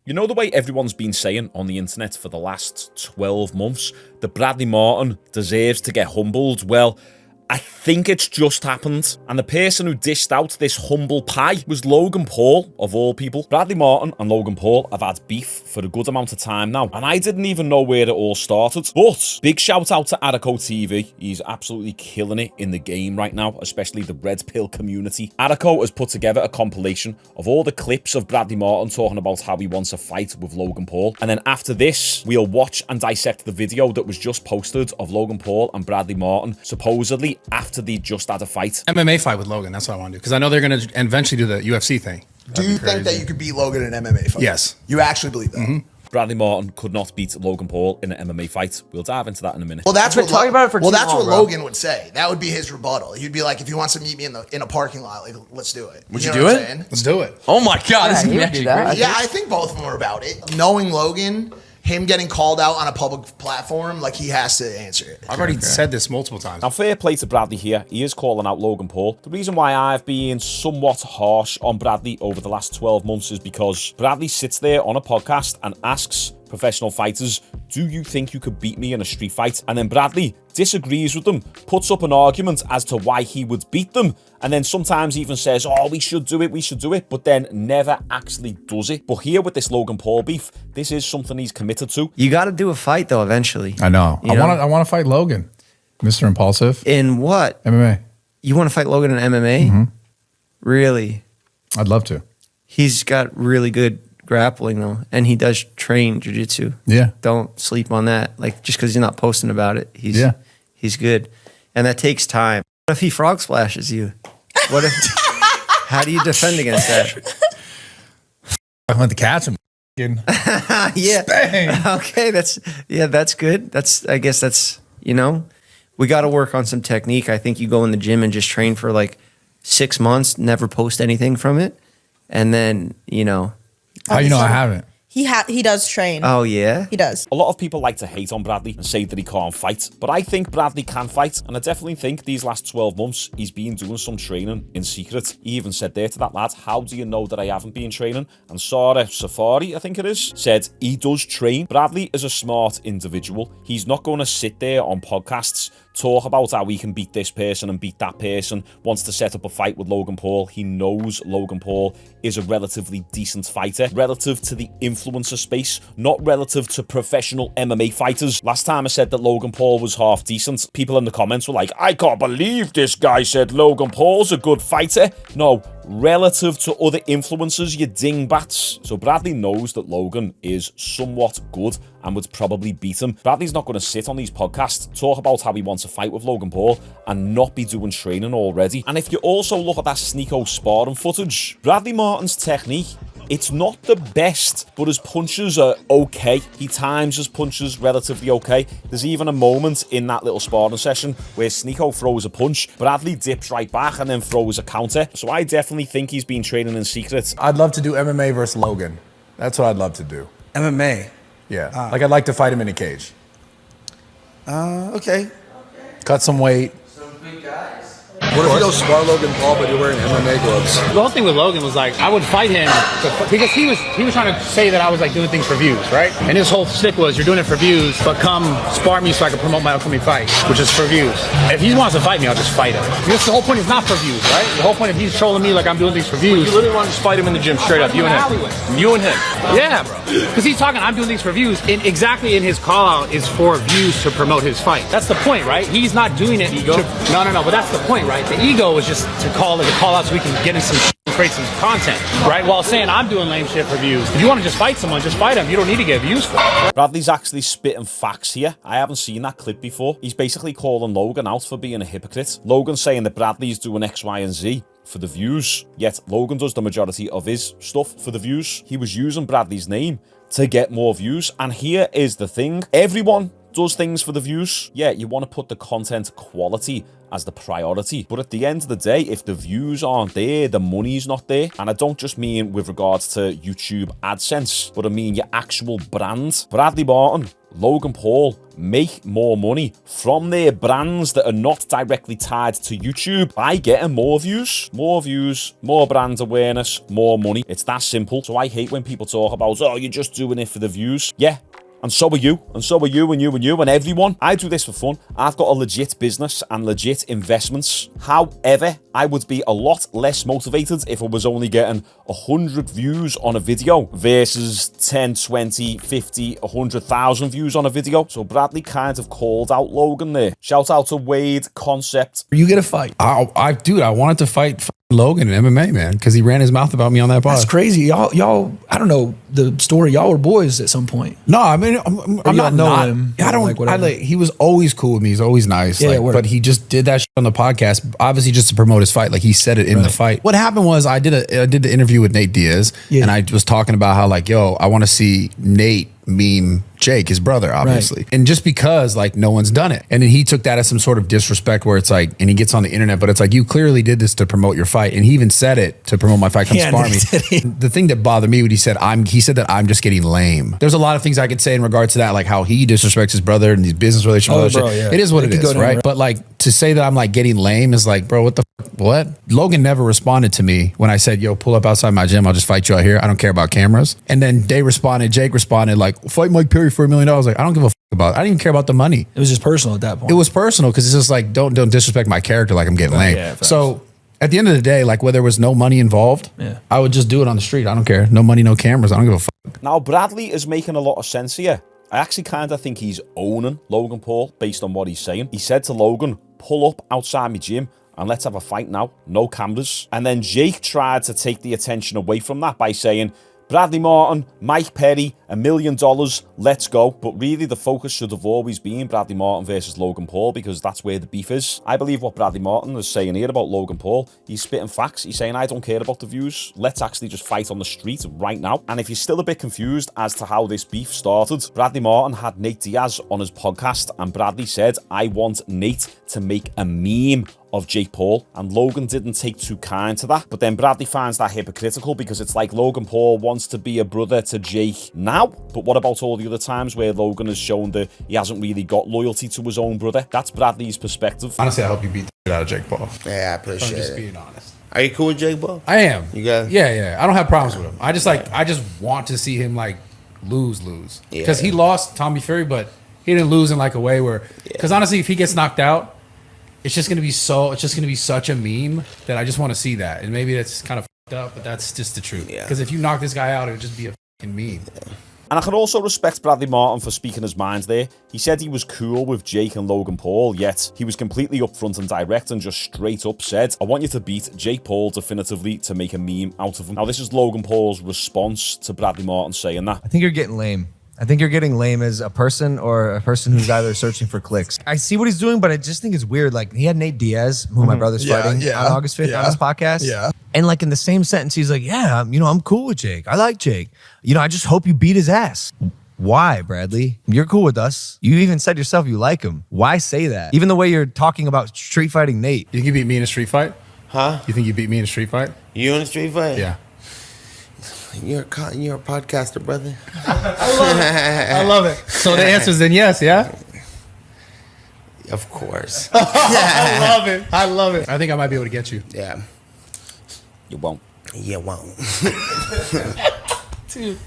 You know the way everyone's been saying on the internet for the last 12 months that Bradley Martyn deserves to get humbled? Well, I think it's just happened. And the person who dished out this humble pie was Logan Paul, of all people. Bradley Martyn and Logan Paul have had beef for a good amount of time now, and I didn't even know where it all started. But big shout out to Attico TV. He's absolutely killing it in the game right now, especially the Red Pill community. Attico has put together a compilation of all the clips of Bradley Martyn talking about how he wants a fight with Logan Paul. And then after this, we'll watch and dissect the video that was just posted of Logan Paul and Bradley Martyn supposedly after they just had a fight. MMA fight with Logan, that's what I want to do. Because I know they're going to eventually do the UFC thing. Do you think that you could beat Logan in an MMA fight? Yes. You actually believe that? Mm-hmm. Bradley Martyn could not beat Logan Paul in an MMA fight. We'll dive into that in a minute. Well, that's what talking about it for that's long, what bro. Logan would say. That would be his rebuttal. He'd be like, if he wants to meet me in a parking lot, like, let's do it. Would you you know do what it? I'm saying? Let's do it. Oh my God, this is he would actually do that. crazy. Yeah, I think both of them are about it. Knowing Logan, him getting called out on a public platform, like he has to answer it. I've already said this multiple times. Now, fair play to Bradley here. He is calling out Logan Paul. The reason why I've been somewhat harsh on Bradley over the last 12 months is because Bradley sits there on a podcast and asks professional fighters, do you think you could beat me in a street fight? And then Bradley disagrees with them, puts up an argument as to why he would beat them, and then sometimes even says, oh, we should do it, but then never actually does it. But here with this Logan Paul beef, this is something he's committed to. You got to do a fight though eventually. I know. You know? I want to fight Logan, Mr. Impulsive. In what? MMA. You want to fight Logan in MMA? Mm-hmm. Really? I'd love to. He's got really good grappling though, and he does train jiu-jitsu. Yeah. Don't sleep on that. Like just because he's not posting about it, he's good, and that takes time. What if he frog splashes you? What if? How do you defend against that? I went to catch him. Yeah. Bang. Okay. That's good. I guess that's, we got to work on some technique. I think you go in the gym and just train for like 6 months, never post anything from it. And then, How you know I haven't? He does train. Oh yeah? He does. A lot of people like to hate on Bradley and say that he can't fight, but I think Bradley can fight, and I definitely think these last 12 months he's been doing some training in secret. He even said there to that lad, how do you know that I haven't been training? And Sarah Safari, I think it is, said he does train. Bradley is a smart individual. He's not going to sit there on podcasts, talk about how he can beat this person and beat that person, wants to set up a fight with Logan Paul. He knows Logan Paul is a relatively decent fighter, relative to the influencer space, not relative to professional MMA fighters. Last time I said that Logan Paul was half decent, people in the comments were like, I can't believe this guy said Logan Paul's a good fighter. No, relative to other influencers, you dingbats. So Bradley knows that Logan is somewhat good and would probably beat him. Bradley's not going to sit on these podcasts, talk about how he wants to fight with Logan Paul and not be doing training already. And if you also look at that Sneeko sparring footage, Bradley Martyn's technique, it's not the best, but his punches are okay. He times his punches relatively okay. There's even a moment in that little sparring session where Sneeko throws a punch, Bradley dips right back and then throws a counter. So I definitely think he's been training in secret. I'd love to do MMA versus Logan. That's what I'd love to do. MMA. Yeah. Like I'd like to fight him in a cage. Okay. Cut some weight. What if you don't spar Logan Paul, but you're wearing MMA gloves? The whole thing with Logan was like, I would fight him because he was trying to say that I was like doing things for views, right? And his whole shtick was, you're doing it for views, but come spar me so I can promote my upcoming fight, which is for views. If he wants to fight me, I'll just fight him. Because the whole point is not for views, right? The whole point, if he's trolling me like I'm doing things for views. You literally want to just fight him in the gym straight up, you and him. You and him. Yeah, bro. Because he's talking, I'm doing things for views, and exactly in his call out is for views to promote his fight. That's the point, right? He's not doing it. Ego? No, but that's the point, right? The ego is just to call out so we can get in some shit and create some content, right? While saying I'm doing lame shit for views. If you want to just fight someone, just fight him. You don't need to get views for it. Bradley's actually spitting facts here. I haven't seen that clip before. He's basically calling Logan out for being a hypocrite. Logan's saying that Bradley's doing X, Y, and Z for the views, yet Logan does the majority of his stuff for the views. He was using Bradley's name to get more views, and here is the thing. Everyone does things for the views. Yeah, you want to put the content quality as the priority, but at the end of the day, if the views aren't there, the money's not there. And I don't just mean with regards to YouTube AdSense, but I mean your actual brand. Bradley Martyn Logan Paul make more money from their brands that are not directly tied to YouTube by getting more views, more brand awareness, more money. It's that simple. So I hate when people talk about, oh, you're just doing it for the views. Yeah. And so are you, and so are you, and you, and you, and everyone. I do this for fun. I've got a legit business and legit investments. However, I would be a lot less motivated if I was only getting 100 views on a video versus 10, 20, 50, 100,000 views on a video. So Bradley kind of called out Logan there. Shout out to Wade Concept. You get a fight. Dude, I wanted to fight Logan in MMA, man, because he ran his mouth about me on that pod. That's crazy. Y'all, I don't know the story. Y'all were boys at some point. No, I mean, I'm not him. I don't. He was always cool with me. He's always nice. Yeah, but he just did that shit on the podcast, obviously just to promote his fight. Like he said it in the fight. What happened was I did the interview with Nate Diaz, and I was talking about how like, yo, I want to see Nate meme Jake, his brother, obviously. Right. And just because like no one's done it. And then he took that as some sort of disrespect where it's like, and he gets on the internet, but it's like, you clearly did this to promote your fight. And he even said it to promote my fight, come spar me. The thing that bothered me when he said that I'm just getting lame. There's a lot of things I could say in regards to that, like how he disrespects his brother and these business relations. It is what it is, right? But like to say that I'm like getting lame is like, bro, what? Logan never responded to me when I said, yo, pull up outside my gym. I'll just fight you out here. I don't care about cameras. And then Jake responded like, fight Mike Perry for $1 million. Like, I don't give a fuck about it. I didn't even care about the money. It was just personal at that point. It was personal because it's just like, don't disrespect my character like I'm getting lame. Yeah, so at the end of the day, like where there was no money involved, I would just do it on the street. I don't care. No money, no cameras. I don't give a fuck. Now, Bradley is making a lot of sense here. I actually kind of think he's owning Logan Paul based on what he's saying. He said to Logan, pull up outside my gym and let's have a fight now. No cameras. And then Jake tried to take the attention away from that by saying, Bradley Martyn, Mike Perry, $1 million, let's go. But really the focus should have always been Bradley Martyn versus Logan Paul because that's where the beef is. I believe what Bradley Martyn is saying here about Logan Paul, he's spitting facts. He's saying, I don't care about the views. Let's actually just fight on the street right now. And if you're still a bit confused as to how this beef started, Bradley Martyn had Nate Diaz on his podcast and Bradley said, I want Nate to make a meme of Jake Paul, and Logan didn't take too kind to that. But then Bradley finds that hypocritical because it's like Logan Paul wants to be a brother to Jake now, but what about all the other times where Logan has shown that he hasn't really got loyalty to his own brother? That's Bradley's perspective. Honestly, I hope you beat the shit out of Jake Paul. Yeah, I appreciate it. I'm just being honest. Are you cool with Jake Paul? I am. You got? Yeah. I don't have problems with him. I just want to see him like lose. Because he lost Tommy Fury, but he didn't lose in like a way where, because honestly, if he gets knocked out, it's just gonna be such a meme that I just want to see that. And maybe that's kind of fucked up, but that's just the truth. Because if you knock this guy out, it would just be a fucking meme. And I can also respect Bradley Martyn for speaking his mind there. He said he was cool with Jake and Logan Paul, yet he was completely upfront and direct and just straight up said, I want you to beat Jake Paul definitively to make a meme out of him. Now, this is Logan Paul's response to Bradley Martyn saying that. I think you're getting lame. I think you're getting lame as a person or a person who's either searching for clicks. I see what he's doing, but I just think it's weird. Like he had Nate Diaz, who my brother's fighting on August 5th on his podcast. Yeah. And like in the same sentence, he's like, yeah, I'm cool with Jake. I like Jake. I just hope you beat his ass. Why, Bradley? You're cool with us. You even said yourself you like him. Why say that? Even the way you're talking about street fighting Nate. You think you beat me in a street fight? Huh? You think you beat me in a street fight? You in a street fight? Yeah. You're a podcaster, brother. I love it. So the answer is then yes, yeah? Of course. I love it. I think I might be able to get you. Yeah. You won't. You won't. Dude,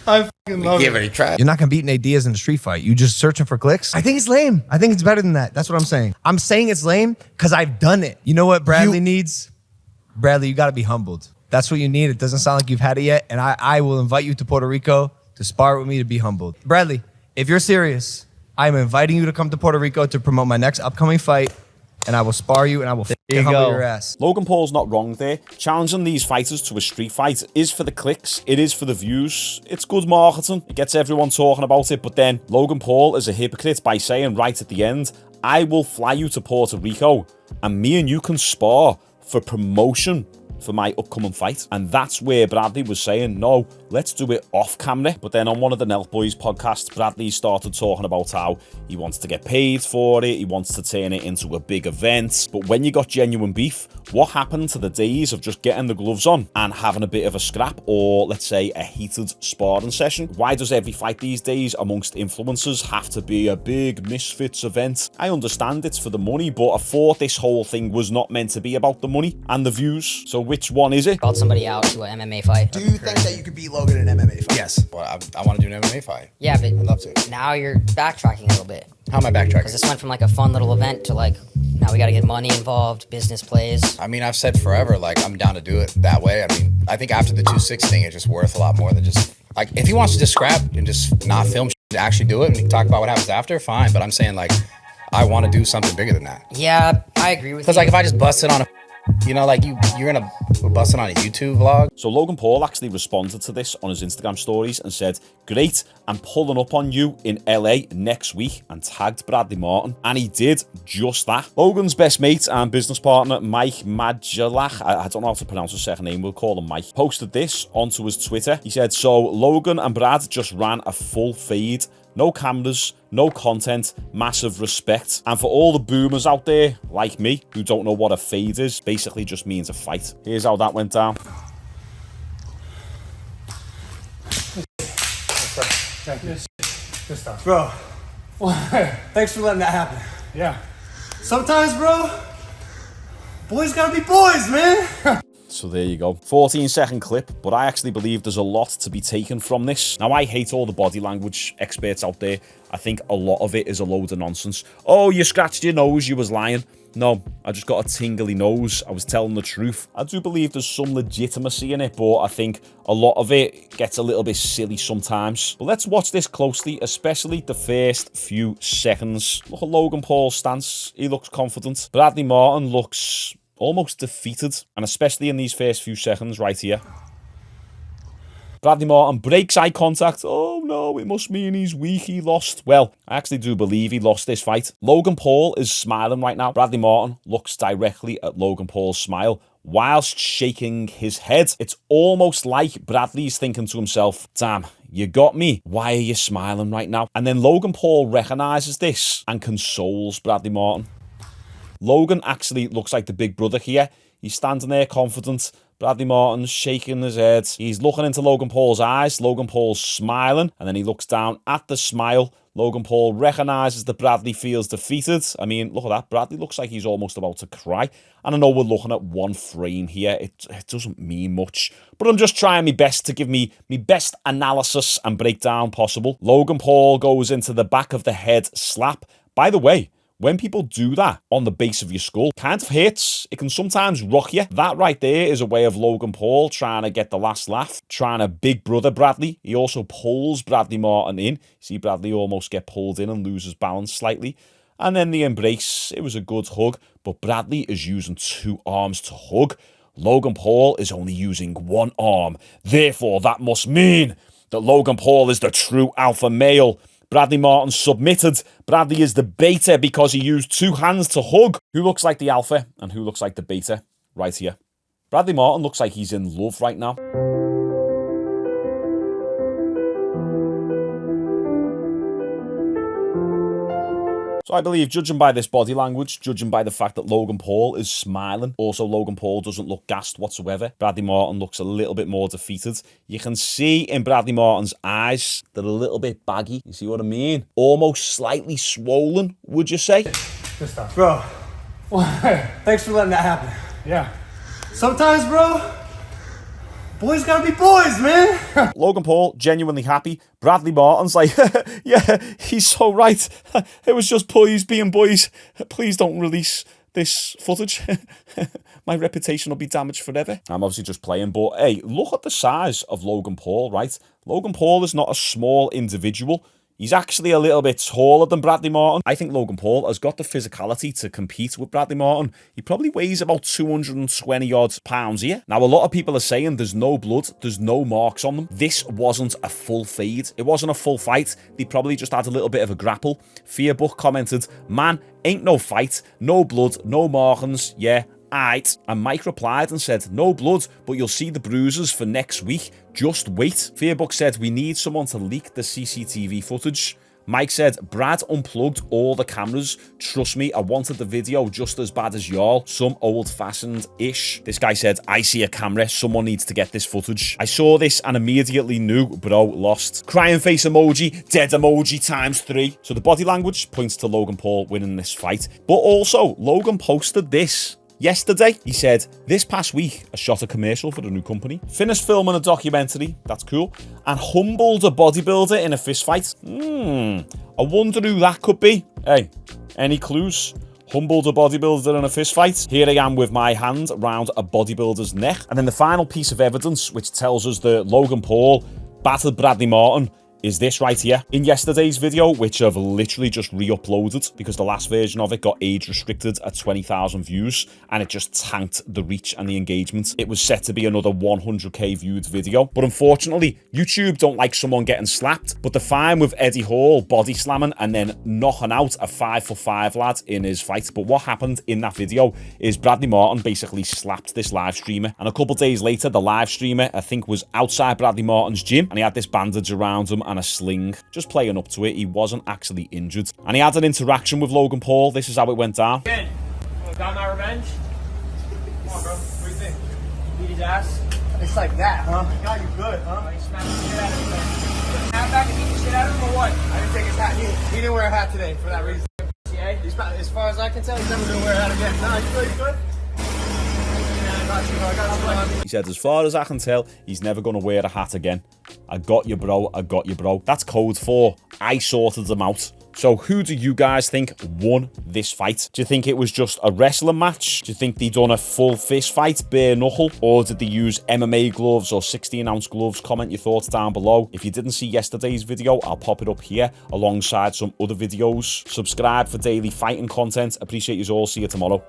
I fucking love Give it a try. You're not going to beat Nate Diaz in a street fight. You just searching for clicks? I think it's lame. I think it's better than that. That's what I'm saying. I'm saying it's lame because I've done it. You know what Bradley needs? Bradley, you got to be humbled. That's what you need. It doesn't sound like you've had it yet. And I will invite you to Puerto Rico to spar with me to be humbled. Bradley, if you're serious, I'm inviting you to come to Puerto Rico to promote my next upcoming fight. And I will spar you and I will humble your ass. Logan Paul's not wrong there. Challenging these fighters to a street fight is for the clicks. It is for the views. It's good marketing. It gets everyone talking about it. But then Logan Paul is a hypocrite by saying right at the end, I will fly you to Puerto Rico and me and you can spar for promotion for my upcoming fight. And that's where Bradley was saying, no, let's do it off camera. But then on one of the Nelk Boys podcasts, Bradley started talking about how he wants to get paid for it, he wants to turn it into a big event. But when you got genuine beef, what happened to the days of just getting the gloves on and having a bit of a scrap, or let's say a heated sparring session? Why does every fight these days amongst influencers have to be a big misfits event? I understand it's for the money, but I thought this whole thing was not meant to be about the money and the views. So which one is it? Called somebody out to an MMA fight. Do you think that you could beat Logan in an MMA fight? Yes. Well, I want to do an MMA fight. Yeah, but I'd love to. now you're backtracking a little bit. How am I backtracking? Because this went from like a fun little event to like, now we got to get money involved, business plays. I mean, I've said forever, like, I'm down to do it that way. I mean, I think after the 2-6 thing, it's just worth a lot more than just, like, if he wants to just scrap and just not film to actually do it and talk about what happens after, fine. But I'm saying, like, I want to do something bigger than that. Yeah, I agree with you. Because, like, if I just bust it on a, you know, like, you're going to bust it on a YouTube vlog. So Logan Paul actually responded to this on his Instagram stories and said, "Great, I'm pulling up on you in LA next week," and tagged Bradley Martyn. And he did just that. Logan's best mate and business partner, Mike Majalach, I don't know how to pronounce his second name, we'll call him Mike, posted this onto his Twitter. He said, "So Logan and Brad just ran a full fade. No cameras, no content, massive respect. And for all the boomers out there, like me, who don't know what a fade is, basically just means a fight." Here's how that went down. Good stuff. Bro, thanks for letting that happen. Yeah. Sometimes, bro, boys gotta be boys, man. So there you go. 14-second clip, but I actually believe there's a lot to be taken from this. Now, I hate all the body language experts out there. I think a lot of it is a load of nonsense. "Oh, you scratched your nose, you was lying." No, I just got a tingly nose. I was telling the truth. I do believe there's some legitimacy in it, but I think a lot of it gets a little bit silly sometimes. But let's watch this closely, especially the first few seconds. Look at Logan Paul's stance. He looks confident. Bradley Martyn looks almost defeated, and especially in these first few seconds right here. Bradley Martyn breaks eye contact. Oh no, it must mean he's weak, he lost. Well, I actually do believe he lost this fight. Logan Paul is smiling right now. Bradley Martyn looks directly at Logan Paul's smile whilst shaking his head. It's almost like Bradley's thinking to himself, "Damn, you got me. Why are you smiling right now?" And then Logan Paul recognises this and consoles Bradley Martyn. Logan actually looks like the big brother here. He's standing there confident. Bradley Martyn's shaking his head. He's looking into Logan Paul's eyes. Logan Paul's smiling, and then he looks down at the smile. Logan Paul recognises that Bradley feels defeated. I mean, look at that. Bradley looks like he's almost about to cry. And I know we're looking at one frame here. It doesn't mean much, but I'm just trying my best to give me best analysis and breakdown possible. Logan Paul goes into the back of the head slap. By the way, when people do that on the base of your skull, kind of hits. It can sometimes rock you. That right there is a way of Logan Paul trying to get the last laugh, trying to big brother Bradley. He also pulls Bradley Martyn in. See Bradley almost get pulled in and loses balance slightly. And then the embrace. It was a good hug, but Bradley is using 2 arms to hug. Logan Paul is only using 1 arm. Therefore, that must mean that Logan Paul is the true alpha male. Bradley Martyn submitted. Bradley is the beta because he used 2 hands to hug. Who looks like the alpha and who looks like the beta? Right here. Bradley Martyn looks like he's in love right now. So I believe, judging by this body language, judging by the fact that Logan Paul is smiling, also Logan Paul doesn't look gassed whatsoever. Bradley Martyn looks a little bit more defeated. You can see in Bradley Martyn's eyes, they're a little bit baggy. You see what I mean? Almost slightly swollen, would you say? Good stuff. Bro, thanks for letting that happen. Yeah. Sometimes, bro, boys gotta be boys, man. Logan Paul, genuinely happy. Bradley Martyn's like, yeah, he's so right. It was just boys being boys. Please don't release this footage. My reputation will be damaged forever. I'm obviously just playing, but hey, look at the size of Logan Paul, right? Logan Paul is not a small individual. He's actually a little bit taller than Bradley Martyn. I think Logan Paul has got the physicality to compete with Bradley Martyn. He probably weighs about 220 odd pounds here. Now, a lot of people are saying there's no blood, there's no marks on them. This wasn't a full fade. It wasn't a full fight. They probably just had a little bit of a grapple. Fearbook commented, "Man, ain't no fight, no blood, no markings. Yeah, aight. And Mike replied and said, no blood, but you'll see the bruises for next week. Just wait. Fearbook said, we need someone to leak the CCTV footage. Mike said, Brad unplugged all the cameras. Trust me, I wanted the video just as bad as y'all. Some old-fashioned-ish. This guy said, I see a camera. Someone needs to get this footage. I saw this and immediately knew, bro, lost. Crying face emoji, dead emoji ×3. So the body language points to Logan Paul winning this fight. But also, Logan posted this. Yesterday, he said, this past week, I shot a commercial for the new company, finished filming a documentary, that's cool, and humbled a bodybuilder in a fist fight. I wonder who that could be. Hey, any clues? Humbled a bodybuilder in a fist fight. Here I am with my hand around a bodybuilder's neck. And then the final piece of evidence, which tells us that Logan Paul battered Bradley Martyn, is this right here. In yesterday's video, which I've literally just re-uploaded because the last version of it got age restricted at 20,000 views and it just tanked the reach and the engagement. It was set to be another 100k viewed video, but unfortunately YouTube don't like someone getting slapped, but they're fine with Eddie Hall body slamming and then knocking out a 5'5" lad in his fight. But what happened in that video is Bradley Martyn basically slapped this live streamer, and a couple days later the live streamer I think was outside Bradley Martyn's gym and he had this bandage around him and a sling, just playing up to it. He wasn't actually injured. And he had an interaction with Logan Paul. This is how it went down. Again, got my revenge? Come on, bro. What do you think? Beat his ass? It's like that, huh? Got you good, huh? He smacked the shit out of him. Hat back and beat the shit out of him or what? I didn't take his hat. He didn't wear a hat today for that reason. Yeah, as far as I can tell, he's never going to wear a hat again. Nah, he's good. He said, as far as I can tell, he's never going to wear a hat again. I got you, bro. I got you, bro. That's code for I sorted them out. So who do you guys think won this fight? Do you think it was just a wrestling match? Do you think they done a full fist fight, bare knuckle? Or did they use MMA gloves or 16-ounce gloves? Comment your thoughts down below. If you didn't see yesterday's video, I'll pop it up here alongside some other videos. Subscribe for daily fighting content. Appreciate you all. See you tomorrow.